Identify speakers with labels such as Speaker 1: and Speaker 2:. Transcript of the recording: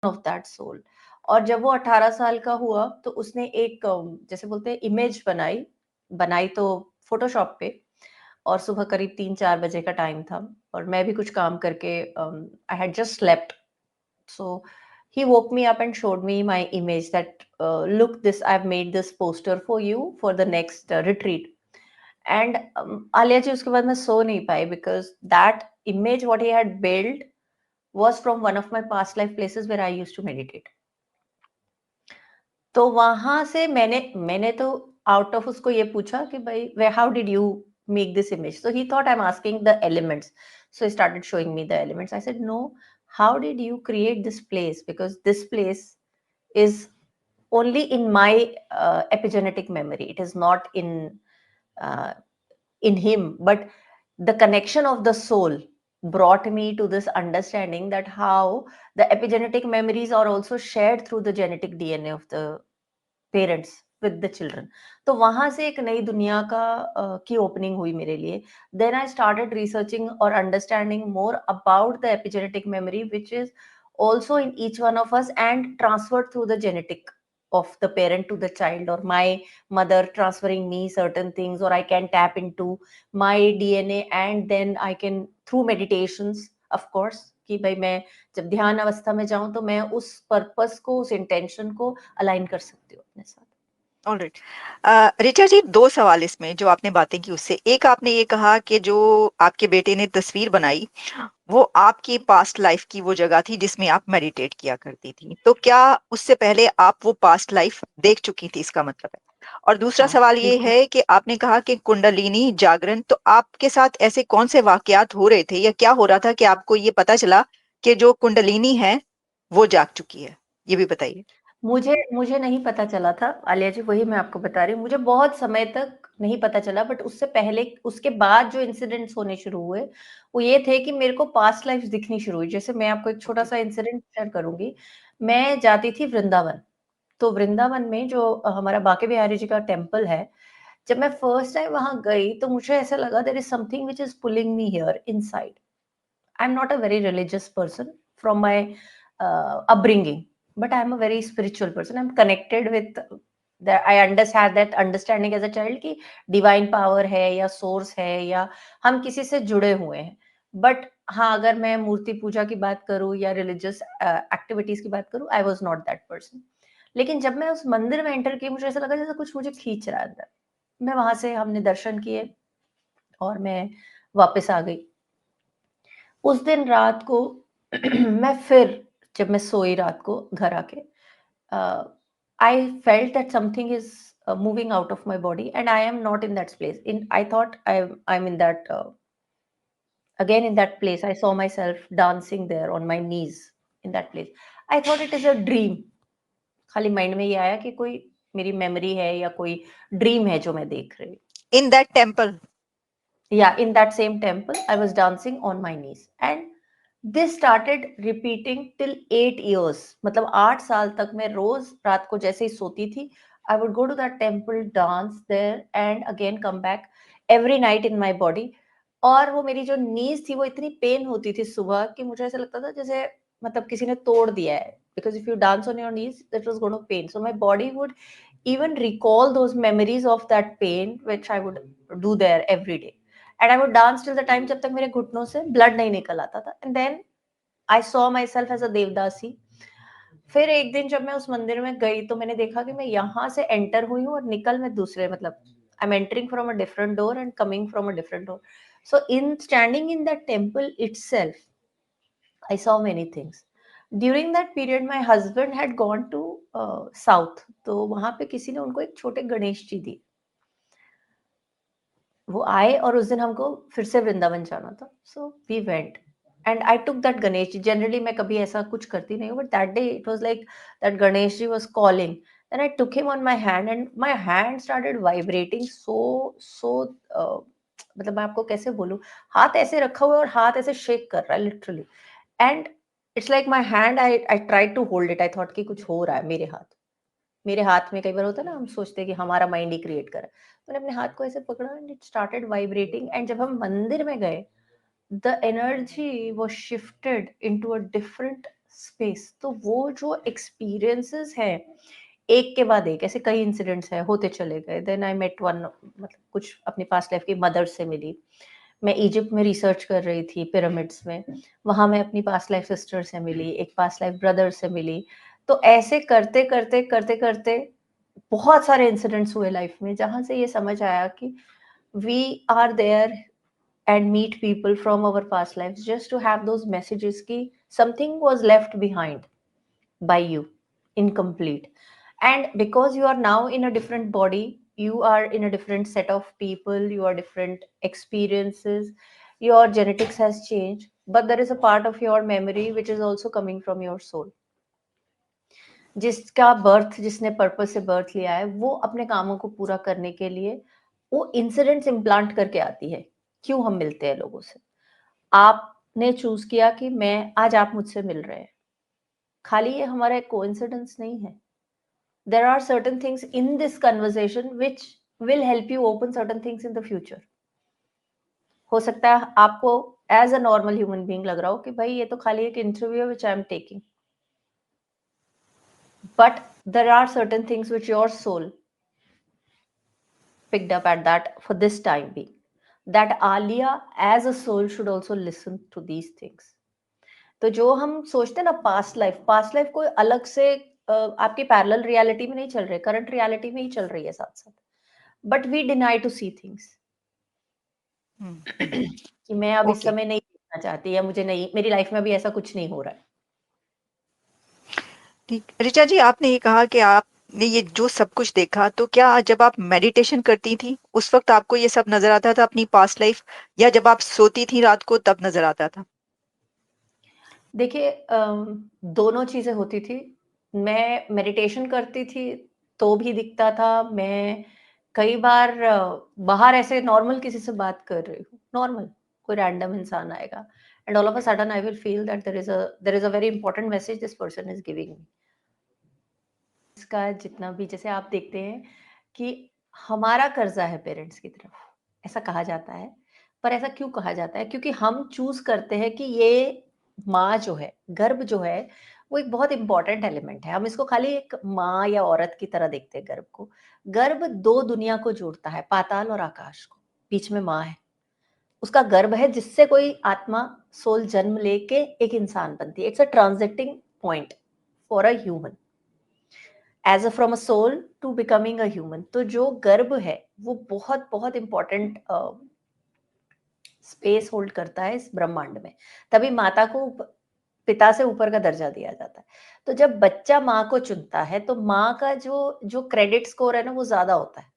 Speaker 1: Of that soul. और जब वो 18 साल का हुआ तो उसने एक जैसे बोलते हैं इमेज बनाई तो फोटोशॉप पे, और सुबह करीब 3-4 बजे का टाइम था और मैं भी कुछ काम करके I had just slept. So he woke me up and showed me my image that look this, I've made this poster for you for the next retreat. And Aliya ji उसके बाद मैं सो नहीं पाई because that image what he had built was from one of my past life places where I used to meditate. तो वहां से मैंने तो out of उसको ये पूछा कि भाई वे how did you make this image, so he thought I am asking the elements, so he started showing me the elements. I said no, how did you create this place, because this place is only in my epigenetic memory, it is not uh, in him, but the connection of the soul brought me to this understanding that how the epigenetic memories are also shared through the genetic DNA of the parents with the children. तो वहां से एक नई दुनिया का की opening हुई मेरे लिए। देन आई स्टार्टेड रिसर्चिंग और understanding more about the epigenetic memory which is also in each one of us and transferred through the genetic of the parent to the child, or my mother transferring me certain things, or I can tap into my DNA and then I can through meditations of course कि भाई मैं जब ध्यान अवस्था में जाऊं तो मैं उस पर्पस को, उस इंटेंशन को अलाइन कर सकती हूँ अपने साथ।
Speaker 2: ऑलराइट। ऋचा जी, दो सवाल इसमें जो आपने बातें की उससे। एक, आपने ये कहा कि जो आपके बेटे ने तस्वीर बनाई वो आपकी पास्ट लाइफ की वो जगह थी जिसमें आप मेडिटेट किया करती थी, तो क्या उससे पहले आप वो पास्ट लाइफ देख चुकी थी, इसका मतलब है? और दूसरा
Speaker 1: हाँ
Speaker 2: सवाल ये
Speaker 1: बिल्कुल।
Speaker 2: है कि आपने कहा कि कुंडलिनी जागरण, तो आपके साथ ऐसे कौन से वाकयात हो रहे थे या क्या हो रहा था कि आपको ये पता चला कि जो कुंडलिनी है वो जाग चुकी है? ये भी बताइए।
Speaker 1: मुझे मुझे नहीं पता चला था आलिया जी, वही मैं आपको बता रही हूँ, मुझे बहुत समय तक नहीं पता चला, बट उससे पहले उसके बाद जो इंसिडेंट्स होने शुरू हुए वो ये थे कि मेरे को पास्ट लाइफ दिखनी शुरू हुई। जैसे मैं आपको एक छोटा सा इंसिडेंट शेयर करूंगी। मैं जाती थी वृंदावन, तो वृंदावन में जो हमारा बांके बिहारी जी का टेम्पल है, जब मैं फर्स्ट टाइम वहां गई तो मुझे ऐसा लगा there is something which is pulling me here inside. I am not a very religious person from my upbringing, but I am a very spiritual person. I'm connected with that. I understand that understanding as a child कि divine power है या source है या हम किसी से जुड़े हुए हैं। बट हाँ, अगर मैं मूर्ति पूजा की बात करूँ या रिलीजियस एक्टिविटीज की बात करूँ, I was not that person. लेकिन जब मैं उस मंदिर में एंटर की, मुझे ऐसा लगा जैसे कुछ मुझे खींच रहा है अंदर। मैं वहां से, हमने दर्शन किए और मैं वापस आ गई। उस दिन रात को मैं फिर, जब मैं सोई रात को घर आके, I felt that something is moving out of my body and I am not in that place. I thought I'm in that again in that place. I saw myself dancing there on my knees in that place. I thought it is a dream. खाली mind में ये आया कि कोई मेरी memory है या कोई ड्रीम है जो मैं देख रही हूँ।
Speaker 2: In that temple?
Speaker 1: Yeah, in that same temple I was dancing on my knees and this started repeating till 8 years। मतलब 8 साल तक मैं रोज रात को जैसे ही सोती थी, I would go to that temple, dance there and again come back every night in my body। और वो मेरी जो नीज थी वो इतनी पेन होती थी सुबह कि मुझे ऐसा लगता था जैसे मतलब किसी ने तोड़ दिया है, because if you dance on your knees that was going to pain, so my body would even recall those memories of that pain which I would do there every day। And I would dance till the time जब तक मेरे घुटनों से blood नहीं निकल आता था। And then I saw myself as a devadasi. फिर एक दिन जब मैं उस मंदिर में गई तो मैंने देखा कि मैं यहाँ से एंटर हुई हूँ और निकल मैं दूसरे, मतलब I am entering from a different door and coming from a different door. So in standing in that temple itself I saw many things. During that period, my husband had gone to South, तो वहां पे किसी ने उनको एक छोटे गणेश जी दिए। वो आए और उस दिन हमको फिर से वृंदावन जाना था, so we went and I took that Ganesh ji. Generally मैं कभी ऐसा कुछ करती नहीं हूँ, but that day it was like that Ganesh ji was calling. Then I took him on my hand and my hand started vibrating so मतलब मैं आपको कैसे बोलूं, हाथ ऐसे रखा हुआ है और हाथ ऐसे शेक कर रहा है literally. And it's like my hand, I tried to hold it, I thought कि कुछ हो रहा है मेरे हाथ में। कई बार होता है ना, हम सोचते हैं कि हमारा माइंड ही क्रिएट करा। मैंने अपने हाथ को ऐसे पकड़ा and it started vibrating and जब हम मंदिर में गए the energy was shifted into a different space. तो वो जो एक्सपीरियंसेस हैं, एक के बाद एक ऐसे कई इंसिडेंट्स हैं, होते चले गए। देन आई मेट वन, मतलब कुछ अपनी पास्ट लाइफ की मदर से मिली। मैं इजिप्ट में रिसर्च कर रही थी पिरामिड्स में, वहाँ मैं अपनी पास्ट लाइफ सिस्टर से मिली, एक पास्ट लाइफ ब्रदर से मिली। तो ऐसे करते-करते बहुत सारे इंसिडेंट्स हुए लाइफ में, जहाँ से ये समझ आया कि we are there and meet people from our past lives just to have those messages ki something was left behind by you, incomplete. And because you are now in a different body, you are in a different set of people, you are different experiences, your genetics has changed, but there is a part of your memory which is also coming from your soul, जिसका birth, जिसने purpose से birth लिया है, वो अपने कामों को पूरा करने के लिए वो इंसिडेंट्स इम्प्लांट करके आती है। क्यों हम मिलते हैं लोगों से? आपने चूज़ किया कि मैं आज आप मुझसे मिल रहे हैं। खाली ये हमारा एक कोइंसिडेंस नहीं है। There are certain things in this conversation which will help you open certain things in the future. हो सकता है आपको as a normal human being लग रहा हो कि भाई ये तो खाली एक इंटरव्यू है which I am taking. But there are certain things which your soul picked up at that for this time being. That Alia as a soul should also listen to these things. तो जो हम सोचते हैं ना past life कोई अलग से आपकी पैरेलल रियलिटी में नहीं चल रही, करंट रियलिटी में ही चल रही है साथ साथ। But we deny to see things कि मैं अब इस
Speaker 2: ओके,
Speaker 1: समय नहीं देखना चाहती, या मुझे नहीं, मेरी लाइफ में अभी ऐसा कुछ नहीं हो रहा है।
Speaker 2: ठीक। ऋचा जी, आपने ये कहा कि आपने ये जो सब कुछ देखा, तो क्या जब आप मेडिटेशन करती थी, उस वक़्त आपको ये सब नज़र आता था अपनी पास्ट लाइफ़, या जब आप सोती थी रात को तब नज़र आता था?
Speaker 1: देखिए दोनों चीज़ें होती थी। मैं मेडिटेशन करती थी, तो भी दिखता था। मैं कई बार बाहर ऐसे नॉर्मल किसी से बात कर रही हूँ, नॉर्मल, कोई रैंडम इंसान आएगा and all of a sudden I will feel that there is a very important message this person is giving me. इसका जितना भी, जैसे आप देखते हैं कि हमारा कर्जा है पेरेंट्स की तरफ, ऐसा कहा जाता है। पर ऐसा क्यों कहा जाता है? क्योंकि हम चूज करते हैं कि ये माँ जो है, गर्भ जो है, वो एक बहुत इंपॉर्टेंट एलिमेंट है। हम इसको खाली एक माँ या औरत की तरह देखते हैं गर्भ को। गर्भ दो दुनिया को जोड़ता है, पाताल और आकाश को। बीच में माँ है, उसका गर्भ है जिससे कोई आत्मा, सोल जन्म लेके एक इंसान बनती है। It's a transiting point for a human, as a from a soul to becoming a human. तो जो गर्भ है वो बहुत बहुत इंपॉर्टेंट स्पेस होल्ड करता है इस ब्रह्मांड में। तभी माता को पिता से ऊपर का दर्जा दिया जाता है। तो जब बच्चा माँ को चुनता है तो माँ का जो जो क्रेडिट स्कोर है ना वो ज्यादा होता है।